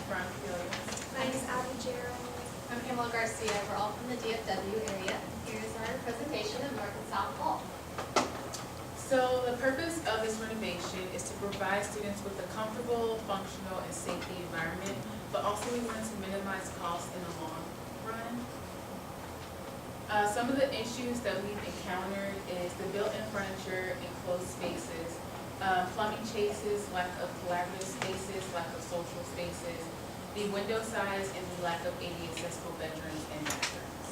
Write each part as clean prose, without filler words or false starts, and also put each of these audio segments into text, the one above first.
from the audience. My name is Abby Gerald. I'm Pamela Garcia. We're all from the DFW area. Here's our presentation of North and South Hall. So the purpose of this renovation is to provide students with a comfortable, functional, and safety environment, but also we want to minimize costs in the long run. Some of the issues that we've encountered is the built-in furniture, enclosed spaces, plumbing chases, lack of collaborative spaces, lack of social spaces, the window size, and the lack of ADA accessible bedrooms and bathrooms.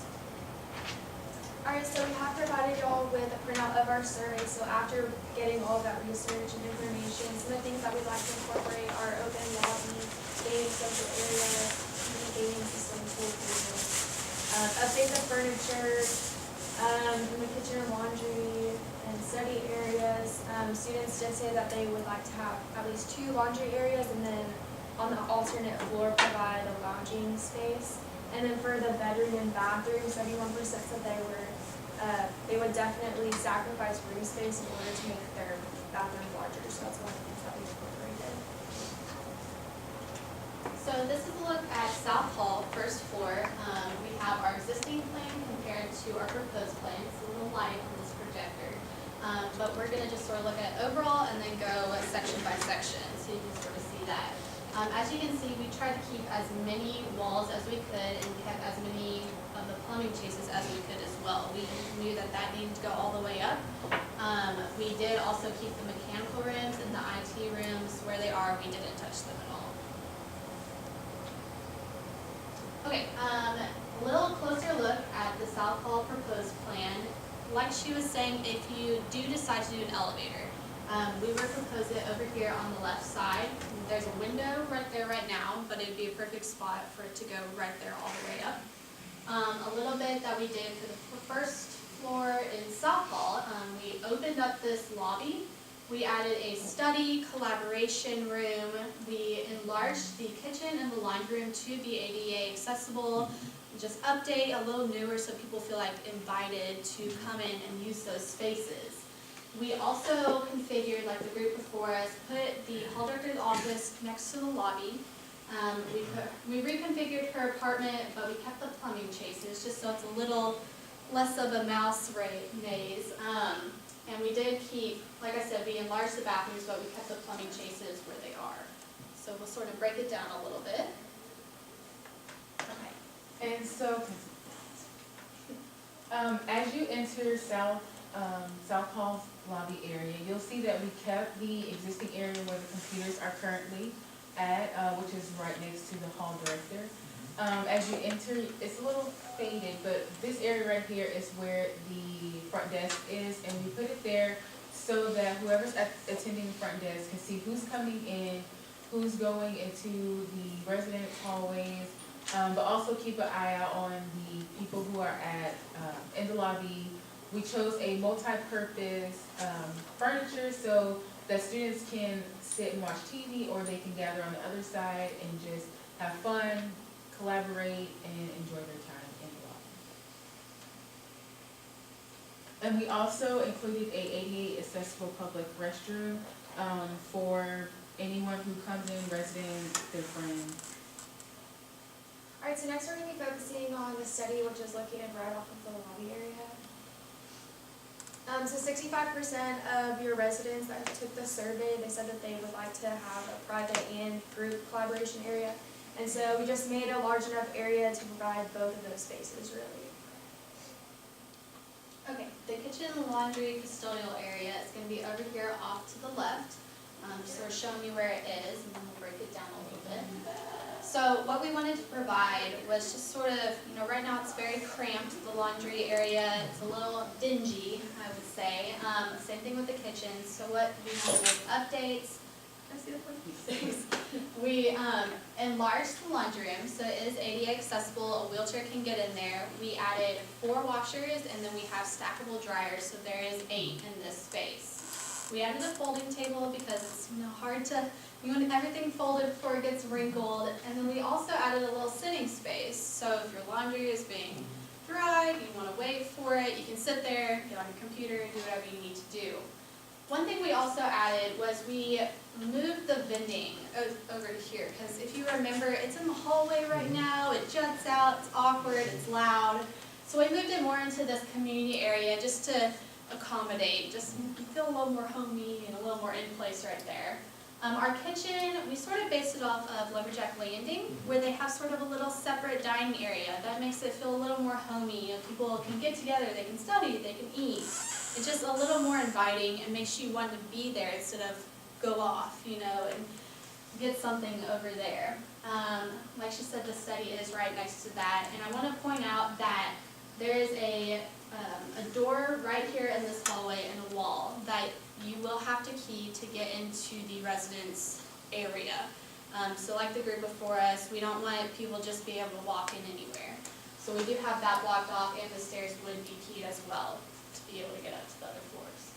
Alright, so we have provided y'all with a printout of our survey. So after getting all of that research and information, some of the things that we'd like to incorporate are open lobby, gaming social area, gaming system, pool tables, update the furniture, in the kitchen and laundry, and study areas. Students did say that they would like to have at least 2 laundry areas, and then on the alternate floor provide a lounging space. And then for the bedroom and bathroom, 71% said they would definitely sacrifice room space in order to make their bathroom larger. So that's one of the things that we incorporated. So this is a look at South Hall, first floor. We have our existing plan compared to our proposed plan. It's a little light on this projector. But we're going to just sort of look at overall and then go section by section so you can sort of see that. As you can see, we tried to keep as many walls as we could and kept as many of the plumbing chases as we could as well. We knew that that needed to go all the way up. We did also keep the mechanical rooms and the IT rooms where they are. We didn't touch them at all. Okay, a little closer look at the South Hall proposed plan. Like she was saying, if you do decide to do an elevator, we would propose it over here on the left side. There's a window right there right now, but it would be a perfect spot for it to go right there all the way up. A little bit that we did for the first floor in South Hall, we opened up this lobby. We added a study collaboration room. We enlarged the kitchen and the laundry room to be ADA accessible. Just update a little newer so people feel like invited to come in and use those spaces. We also configured, like the group before us, put the hall director's office next to the lobby. We reconfigured her apartment, but we kept the plumbing chases just so it's a little less of a mouse maze. And we did keep, like I said, we enlarged the bathrooms, but we kept the plumbing chases where they are. So we'll sort of break it down a little bit. Okay. And so, as you enter South Hall's lobby area, you'll see that we kept the existing area where the computers are currently at, which is right next to the hall director. As you enter, it's a little faded, but this area right here is where the front desk is, and we put it there so that whoever's attending the front desk can see who's coming in, who's going into the resident hallways, but also keep an eye out on the people who are in the lobby. We chose a multi-purpose furniture so that students can sit and watch TV, or they can gather on the other side and just have fun, collaborate, and enjoy their time in the lobby. And we also included a ADA accessible public restroom for anyone who comes in, residents, their friends. Alright, so next we're going to be focusing on the study, which is located right off of the lobby area. So 65% of your residents that took the survey, they said that they would like to have a private and group collaboration area. And so we just made a large enough area to provide both of those spaces, really. Okay, the kitchen, laundry, custodial area is going to be over here off to the left. Just sort of showing you where it is, and then we'll break it down a little bit. So what we wanted to provide was just sort of, right now it's very cramped, the laundry area. It's a little dingy, I would say. Same thing with the kitchen. So what we did was updates. I see the point things. We enlarged the laundry room, so it is ADA accessible. A wheelchair can get in there. We added 4 washers, and then we have stackable dryers, so there is 8 in this space. We added a folding table because it's hard to, you want everything folded before it gets wrinkled. And then we also added a little sitting space. So if your laundry is being dried, you want to wait for it, you can sit there, get on your computer, do whatever you need to do. One thing we also added was we moved the vending over to here, because if you remember, it's in the hallway right now, it juts out, it's awkward, it's loud. So we moved it more into this community area just to accommodate, just feel a little more homey and a little more in place right there. Our kitchen, we sort of based it off of Lumberjack Landing, where they have sort of a little separate dining area. That makes it feel a little more homey. People can get together, they can study, they can eat. It's just a little more inviting and makes you want to be there instead of go off, and get something over there. Like she said, the study is right next to that. And I want to point out that there is a door right here in this hallway and a wall that you will have to key to get into the residence area. So like the group before us, we don't want people just be able to walk in anywhere. So we do have that blocked off, and the stairs would be keyed as well to be able to get up to the other floors.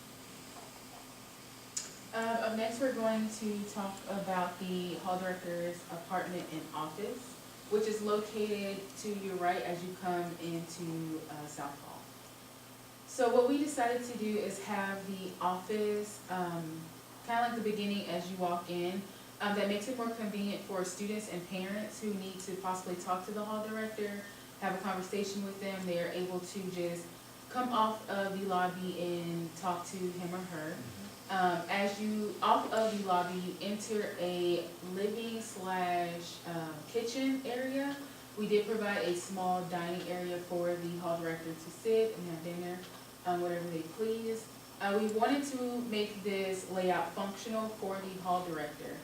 Up next, we're going to talk about the hall director's apartment and office, which is located to your right as you come into South Hall. So what we decided to do is have the office, kind of like the beginning as you walk in. That makes it more convenient for students and parents who need to possibly talk to the hall director, have a conversation with them. They are able to just come off of the lobby and talk to him or her. As you, off of the lobby, you enter a living / kitchen area. We did provide a small dining area for the hall director to sit and have dinner, whatever they please. We wanted to make this layout functional for the hall director.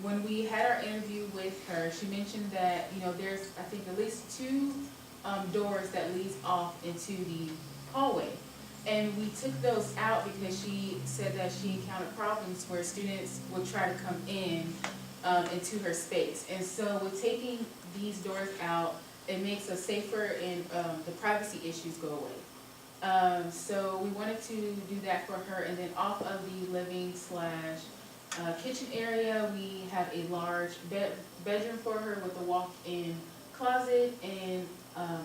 When we had our interview with her, she mentioned that, there's, I think, at least 2 doors that leads off into the hallway. And we took those out because she said that she encountered problems where students would try to come in into her space. And so with taking these doors out, it makes us safer and the privacy issues go away. So we wanted to do that for her. And then off of the living / kitchen area, we have a large bedroom for her with a walk-in closet and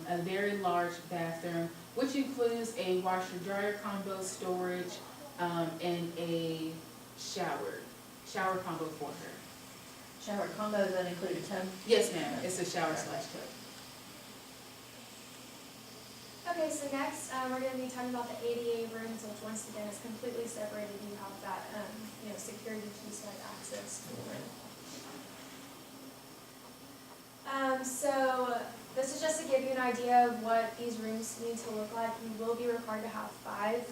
a very large bathroom, which includes a washer-dryer combo, storage, and a shower combo for her. Shower combo, does that include a tub? Yes, ma'am, it's a shower / tub. Okay, so next, we're gonna be talking about the ADA rooms, which once again is completely separated. You have that, security key side access to the room. So this is just to give you an idea of what these rooms need to look like. You will be required to have 5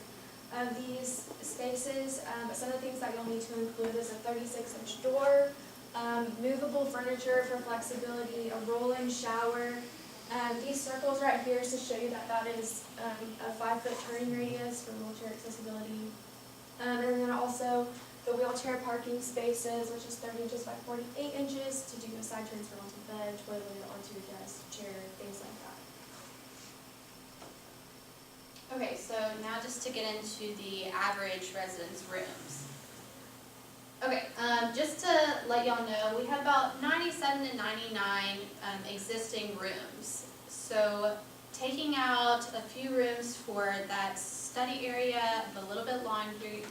of these spaces, but some of the things that you'll need to include is a 36-inch door, movable furniture for flexibility, a roll-in shower. These circles right here is to show you that that is a 5-foot turning radius for wheelchair accessibility. And then also the wheelchair parking spaces, which is 30 inches by 48 inches to do a side transfer onto the bed, toilet, onto your desk, chair, things like that. Okay, so now just to get into the average residence rooms. Okay, just to let y'all know, we have about 97 to 99 existing rooms. So taking out a few rooms for that study area, the little bit laundry,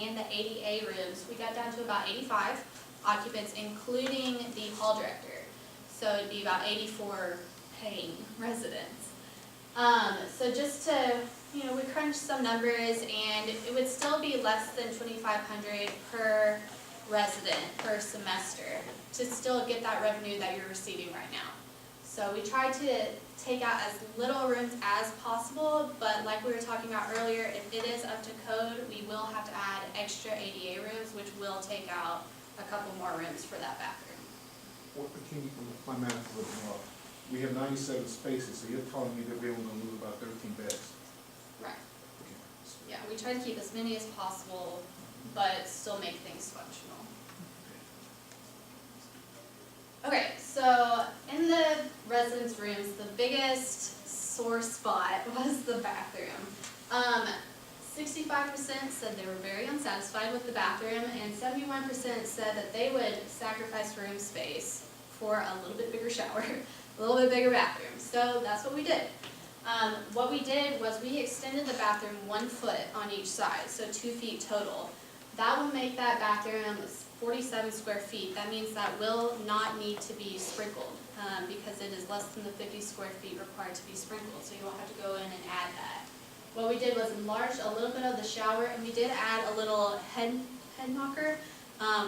and the ADA rooms, we got down to about 85 occupants, including the hall director. So it'd be about 84 paying residents. So just to, we crunched some numbers, and it would still be less than $2,500 per resident per semester to still get that revenue that you're receiving right now. So we tried to take out as little rooms as possible, but like we were talking about earlier, if it is up to code, we will have to add extra ADA rooms, which will take out a couple more rooms for that bathroom. My math is a little off. We have 97 spaces, so you're telling me that we're only going to lose about 13 beds? Right. Okay. Yeah, we try to keep as many as possible, but still make things functional. Okay, so in the residence rooms, the biggest sore spot was the bathroom. 65% said they were very unsatisfied with the bathroom, and 71% said that they would sacrifice room space for a little bit bigger shower, a little bit bigger bathroom. So that's what we did. What we did was we extended the bathroom 1 foot on each side, so 2 feet total. That will make that bathroom 47 square feet. That means that will not need to be sprinkled, because it is less than the 50 square feet required to be sprinkled, so you won't have to go in and add that. What we did was enlarge a little bit of the shower, and we did add a little head knocker,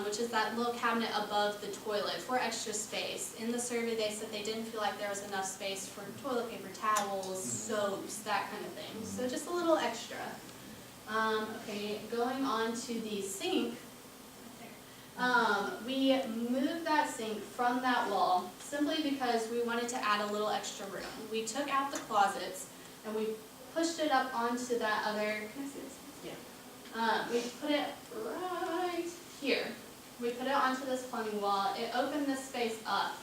which is that little cabinet above the toilet for extra space. In the survey, they said they didn't feel like there was enough space for toilet paper, towels, soaps, that kind of thing. So just a little extra. Okay, going on to the sink. We moved that sink from that wall simply because we wanted to add a little extra room. We took out the closets and we pushed it up onto that other, can I see this? Yeah. We put it right here. We put it onto this plumbing wall. It opened this space up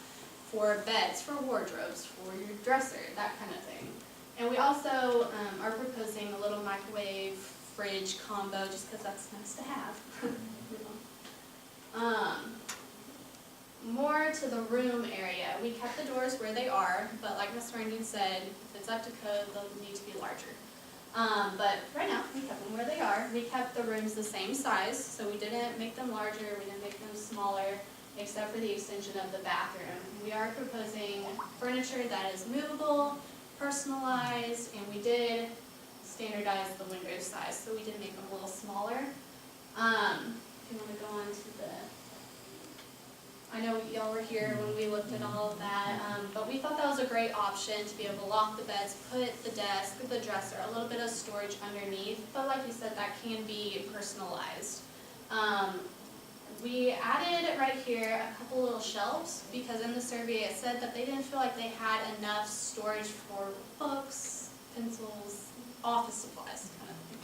for beds, for wardrobes, for your dresser, that kind of thing. And we also are proposing a little microwave fridge combo just because that's nice to have. More to the room area. We kept the doors where they are, but like Ms. Rankin said, if it's up to code, they'll need to be larger. But right now, we kept them where they are. We kept the rooms the same size, so we didn't make them larger, we didn't make them smaller, except for the extension of the bathroom. We are proposing furniture that is movable, personalized, and we did standardize the window size, so we did make them a little smaller. If you want to go on to the, I know y'all were here when we looked at all of that, but we thought that was a great option to be able to lock the beds, put the desk, the dresser, a little bit of storage underneath, but like you said, that can be personalized. We added right here a couple little shelves because in the survey it said that they didn't feel like they had enough storage for books, pencils, office supplies kind of thing.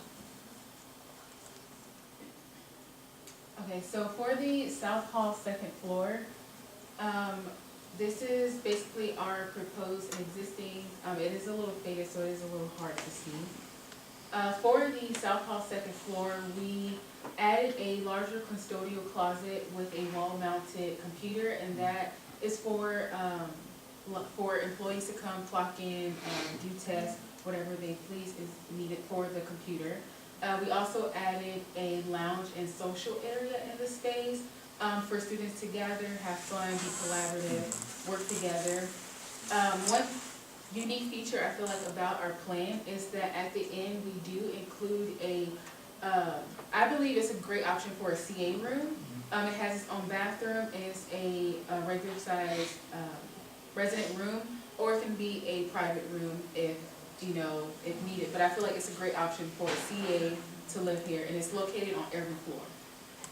Okay, so for the South Hall second floor, this is basically our proposed and existing, it is a little faded, so it is a little hard to see. For the South Hall second floor, we added a larger custodial closet with a wall-mounted computer, and that is for employees to come clock in, do tests, whatever they please is needed for the computer. We also added a lounge and social area in the space for students to gather, have fun, be collaborative, work together. One unique feature I feel like about our plan is that at the end we do include a, I believe it's a great option for a CA room. It has its own bathroom, and it's a regular size resident room, or it can be a private room if needed, but I feel like it's a great option for a CA to live here, and it's located on every floor.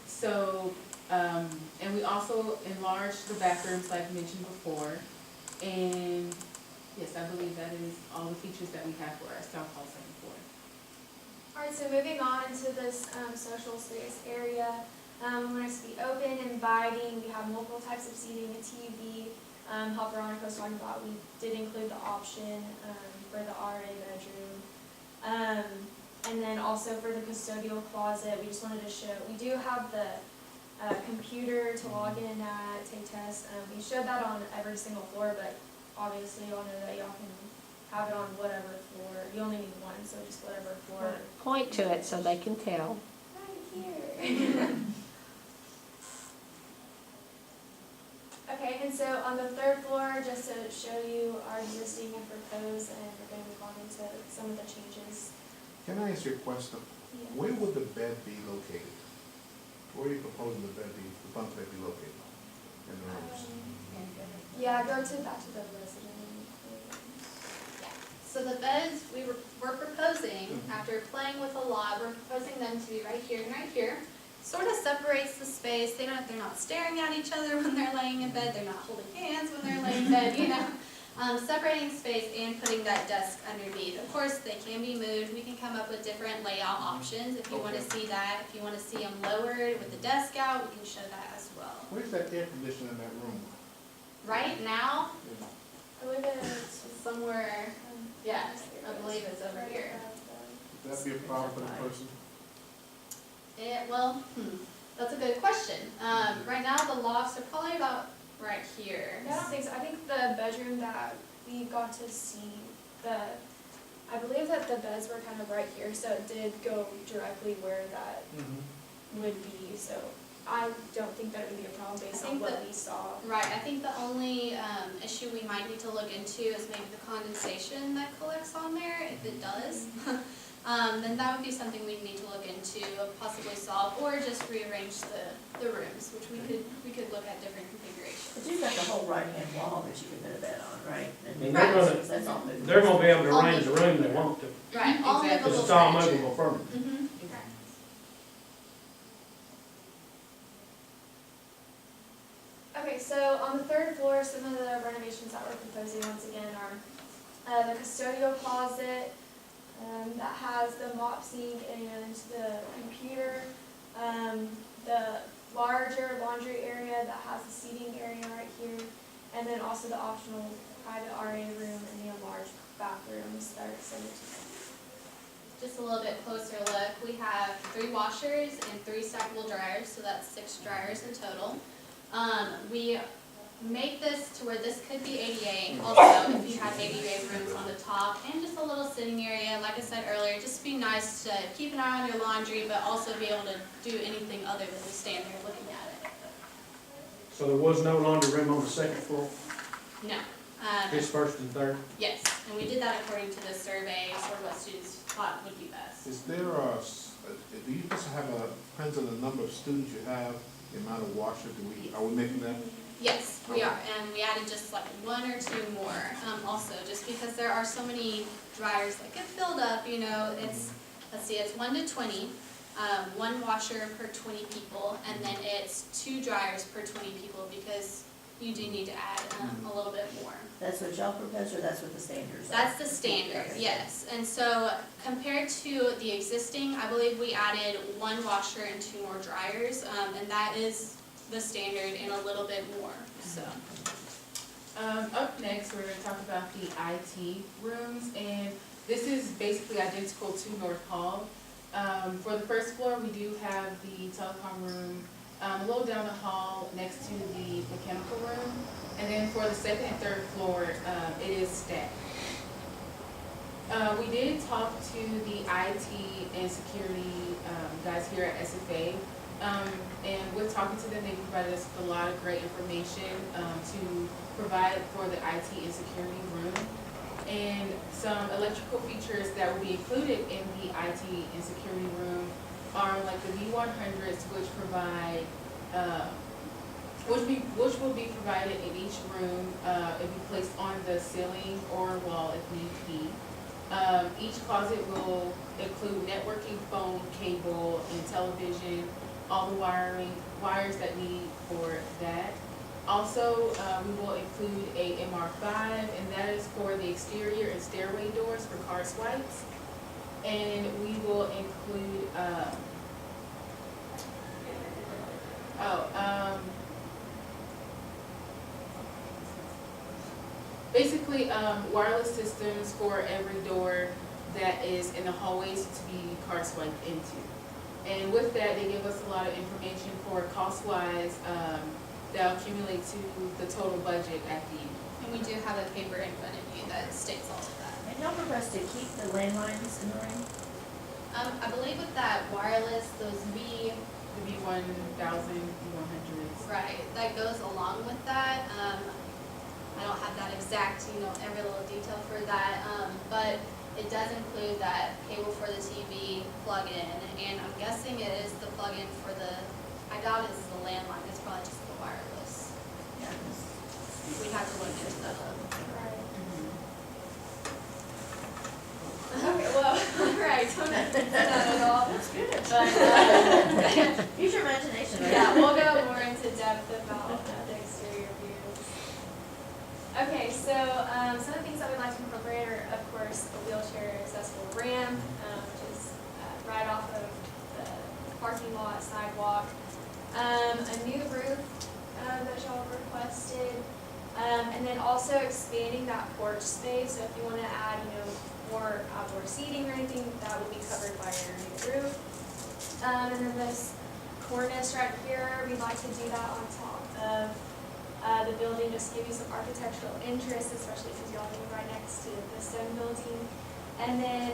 So, and we also enlarged the bathrooms like mentioned before, and yes, I believe that is all the features that we have for our South Hall second floor. Alright, so moving on to this social space area, we want it to be open, inviting, we have multiple types of seating, a TV, how Veronica was talking about, we did include the option for the RA bedroom. And then also for the custodial closet, we just wanted to show, we do have the computer to log in at, take tests. We showed that on every single floor, but obviously y'all know that y'all can have it on whatever floor. You only need one, so just whatever floor. Point to it so they can tell. Right here. Okay, and so on the third floor, just to show you our existing and proposed, and we're going to move on into some of the changes. Can I ask you a question? Yeah. Where would the bed be located? Where are you proposing the bunk bed be located in the rooms? Yeah, go to back to the resident. So the beds we're proposing, after playing with a lot, we're proposing them to be right here and right here. Sort of separates the space. They're not staring at each other when they're laying in bed. They're not holding hands when they're laying in bed, separating space and putting that desk underneath. Of course, they can be moved. We can come up with different layout options if you want to see that. If you want to see them lowered with the desk out, we can show that as well. Where's that air conditioner in that room? Right now, I believe it's somewhere, yeah, I believe it's over here. Would that be a problem for the person? That's a good question. Right now, the lofts are probably about right here. I don't think so. I think the bedroom that we got to see, I believe that the beds were kind of right here, so it did go directly where that would be, so I don't think that it would be a problem based I on think what that- we saw. Right, I think the only issue we might need to look into is maybe the condensation that collects on there, if it does. Then that would be something we'd need to look into, possibly solve, or just rearrange the rooms, which we could look at different configurations. But you've got the whole right-hand wall that you can put a bed on, right? And they're gonna- That's all moving. They're gonna be able to arrange the room they want to. Right, all Exactly. movable It's all furniture. movable furniture. Mhm. Okay, so on the third floor, some of the renovations that we're proposing once again are the custodial closet that has the mop sink and the computer, the larger laundry area that has the seating area right here, and then also the optional private RA room and the enlarged bathrooms that are extended to Just a little bit closer look, we have 3 washers and 3 stackable dryers, so that's 6 dryers in total. We make this to where this could be ADA, also if you had ADA rooms on the top, and just a little sitting area, like I said earlier, just be nice to keep an eye on your laundry, but also be able to do anything other than just stand there looking at it. So there was no laundry room on the second floor, No. just first and third? Yes, and we did that according to the survey, sort of what students thought would be best. Is there do you just have depends on the number of students you have, the amount of washers, are we making that? Yes, we are, and we added just like 1 or 2 more, also, just because there are so many dryers that get filled up, you know, it's, let's see, it's 1 to 20, 1 washer per 20 people, and then it's 2 dryers per 20 people, because you do need to add, a little bit more. That's what y'all propose, or that's what the standards are? That's the standard, yes, and so compared to the existing, I believe we added 1 washer and 2 more dryers, and that is the standard and a little bit more, so. Up next, we're gonna talk about the IT rooms, and this is basically identical to North Hall. For the first floor, we do have the telecom room, a little down the hall next to the mechanical room, and then for the second and third floor, it is stacked. We did talk to the IT and security guys here at SFA. And with talking to them, they provided us with a lot of great information to provide for the IT and security room. And some electrical features that will be included in the IT and security room are like the V100s, which provide, which will be provided in each room. It'll be placed on the ceiling or wall if need be. Each closet will include networking, phone, cable, and television, all the wires that need for that. Also, we will include a MR5, and that is for the exterior and stairway doors for car swipes. And we will include, basically, wireless systems for every door that is in the hallways to be car swiped into. And with that, they give us a lot of information for cost-wise, that'll accumulate to the total budget at the end. And we do have a paper in front of you that states all of that. And y'all propose to keep the landlines in the room? I believe with that wireless, those The V1000, V100s. right, that goes along with that. I don't have that exact, every little detail for that, but it does include that cable for the TV plug-in, and I'm guessing it is the plug-in for I doubt it's the landline, it's probably just the wireless. Yeah, 'cause We'd have to look into that. Okay, well, alright, don't know at all. that's good. But, Use your imagination, right? yeah, we'll go more into depth about the exterior views. Okay, so some of the things that we'd like to incorporate are, of course, a wheelchair accessible ramp, which is right off of the parking lot sidewalk. A new roof that y'all requested, and then also expanding that porch space. So if you want to add, more outdoor seating or anything, that will be covered by your new roof. And then this cornice right here, we'd like to do that on top of the building, just to give you some architectural interest, especially because y'all live right next to the STEM building. And then,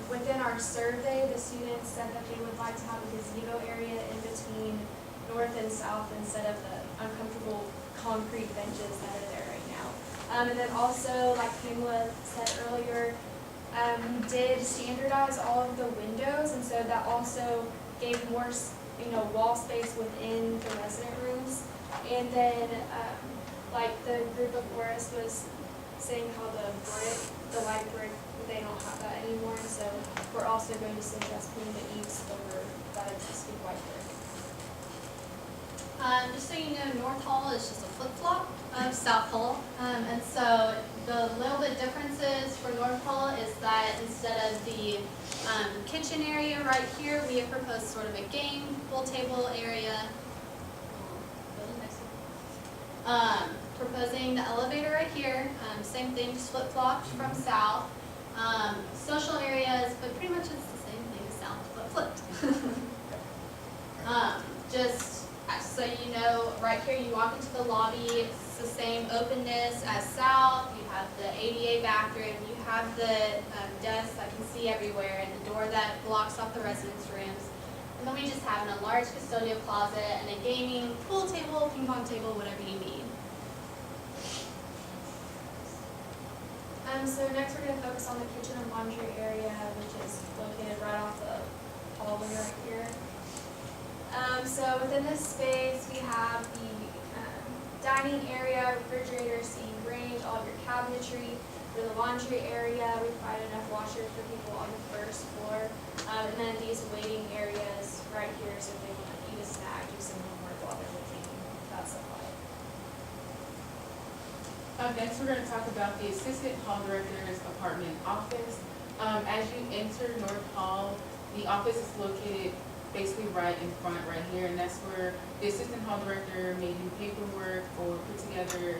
within our survey, the students said that they would like to have a gazebo area in between north and south instead of the uncomfortable concrete benches that are there right now. And then also, like Pamela said earlier, we did standardize all of the windows, and so that also gave more, wall space within the resident rooms. And then, like the group before us was saying how the light brick, they don't have that anymore, and so we're also going to suggest putting the eaves over that existing white brick. Just so you know, North Hall is just a flip-flop of South Hall. And so the little bit differences for North Hall is that instead of the kitchen area right here, we have proposed sort of a game pool table area. Proposing the elevator right here, same thing, just flip-flopped from South. Social areas, but pretty much it's the same thing as South, but flipped. Just so you know, right here you walk into the lobby, it's the same openness as South. You have the ADA bathroom, you have the desk that can see everywhere, and the door that blocks off the residence rooms. And then we just have a large custodial closet and a gaming pool table, ping pong table, whatever you need. So next we're going to focus on the kitchen and laundry area, which is located right off the hallway right here. So within this space, we have the dining area, refrigerator, seating range, all of your cabinetry. For the laundry area, we provide enough washers for people on the first floor. And then these waiting areas right here, so if they want to eat a snack, do some homework while they're waiting, that's supplied. Next, we're going to talk about the Assistant Hall Director's apartment office. As you enter North Hall, the office is located basically right in front, right here, and that's where the Assistant Hall Director may do paperwork or put together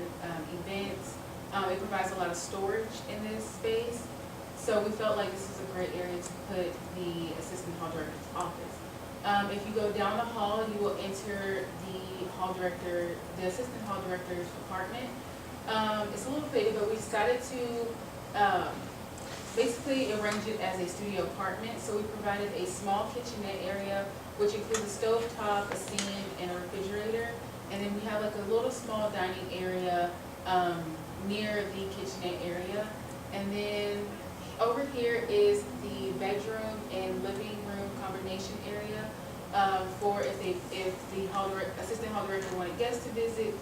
events. It provides a lot of storage in this space, so we felt like this is a great area to put the Assistant Hall Director's office. If you go down the hall, you will enter the Assistant Hall Director's apartment. It's a little big, but we decided to basically arrange it as a studio apartment. So we provided a small kitchenette area, which includes a stove top, a sink, and a refrigerator. And then we have like a little small dining area near the kitchenette area. And then over here is the bedroom and living room combination area. For if the assistant hall director wanted guests to visit,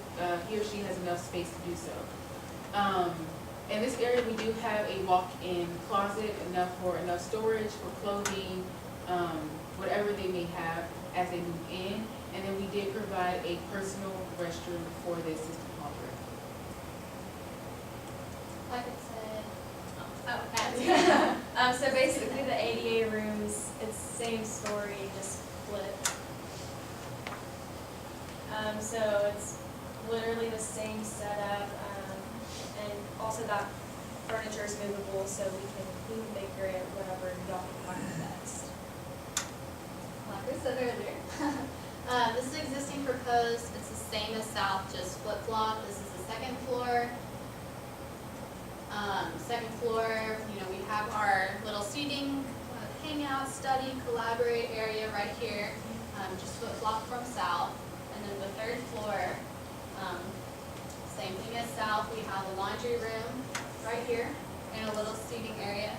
he or she has enough space to do so. In this area, we do have a walk-in closet, enough storage for clothing, whatever they may have as they move in. And then we did provide a personal restroom for the assistant hall director. Like it said, So basically the ADA rooms, it's same story, just flipped. So it's literally the same setup, and also that furniture is movable, so we can maker it whatever y'all can find best. like I said earlier. This is existing proposed, it's the same as South, just flip-flop. This is the second floor. Second floor, we have our little seating, hangout, study, collaborate area right here, just flip-flop from South. And then the third floor, same thing as South, we have a laundry room right here and a little seating area.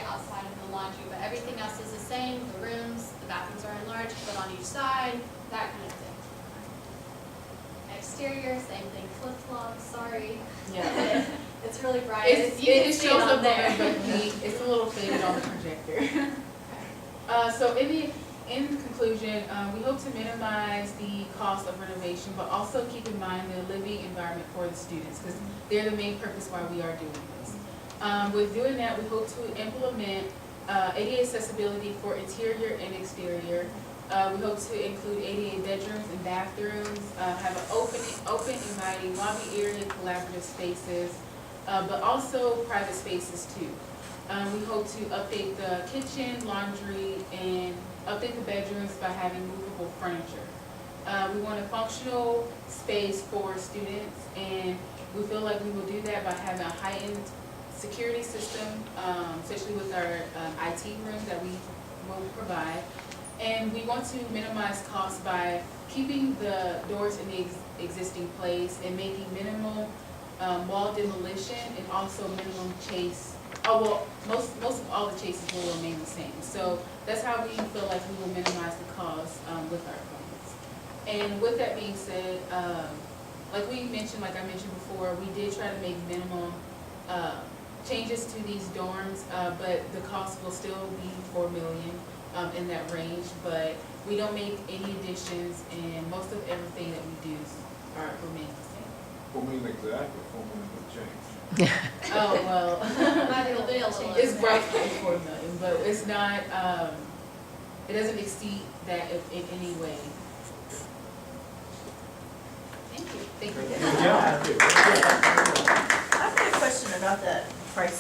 Outside of the laundry, but everything else is the same. The rooms, the bathrooms are enlarged, put on each side, that kind of thing. Exterior, same thing, flip-flop, sorry. Yeah. It's really bright. It You can shows see it up on there, there. but it's a little faded on the projector. So in conclusion, we hope to minimize the cost of renovation, but also keep in mind the living environment for the students, because they're the main purpose why we are doing this. With doing that, we hope to implement ADA accessibility for interior and exterior. We hope to include ADA bedrooms and bathrooms, have an open, inviting lobby area, collaborative spaces, but also private spaces too. We hope to update the kitchen, laundry, and update the bedrooms by having movable furniture. We want a functional space for students, and we feel like we will do that by having a heightened security system, especially with our IT room that we will provide. And we want to minimize costs by keeping the doors in the existing place and making minimal wall demolition and also minimum chase. Oh, well, most of all the chases will remain the same. So that's how we feel like we will minimize the cost with our plans. And with that being said, like I mentioned before, we did try to make minimal changes to these dorms, but the cost will still be $4 million in that range. But we don't make any additions, and most of everything that we do remains the same. $4 million exactly, $4 million would change. Oh, well, It'll be a little. it's roughly $4 million, but it's not, it doesn't exceed that in any way. Thank you. Thank you. Good job. I've got a question about that price